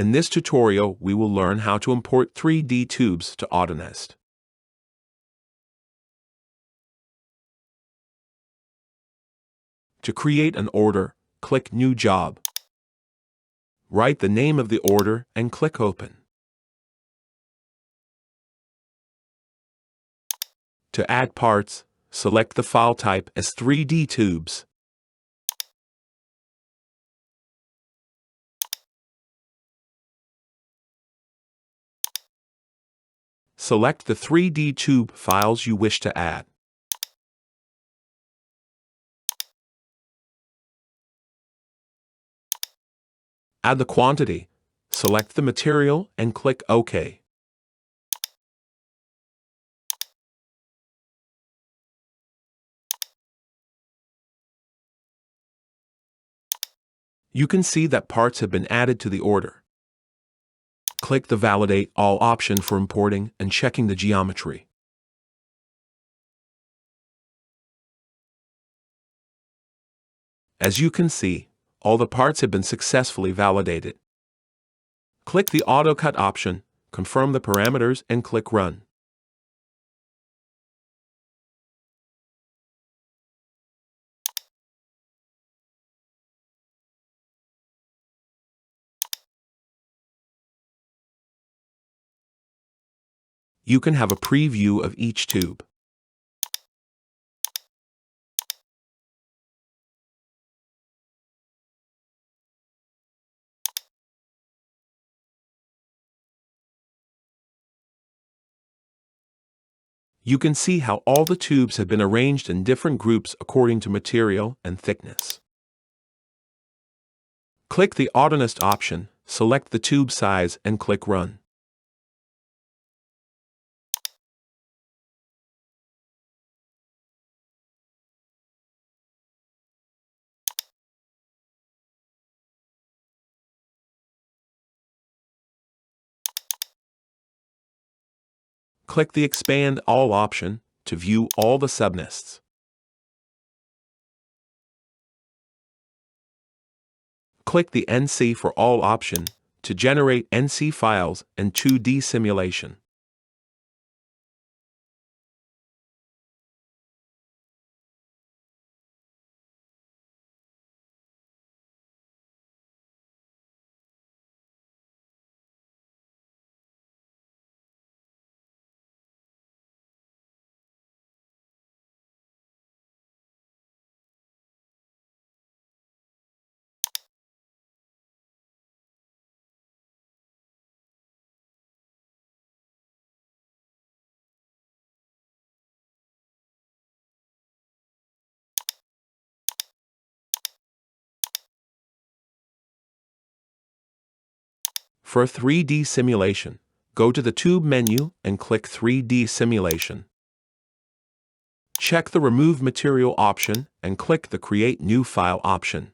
In this tutorial, we will learn how to import 3D tubes to AutoNest. To create an order, click New Job. Write the name of the order and click Open. To add parts, select the file type as 3D tubes. Select the 3D tube files you wish to add. Add the quantity, select the material and click OK. You can see that parts have been added to the order. Click the Validate All option for importing and checking the geometry. As you can see, all the parts have been successfully validated. Click the Auto Cut option, confirm the parameters and click Run. You can have a preview of each tube. You can see how all the tubes have been arranged in different groups according to material and thickness. Click the AutoNest option, select the tube size and click Run. Click the Expand All option to view all the subnests. Click the NC for All option to generate NC files and 2D simulation. For a 3D simulation, go to the Tube menu and click 3D Simulation. Check the Remove Material option and click the Create New File option.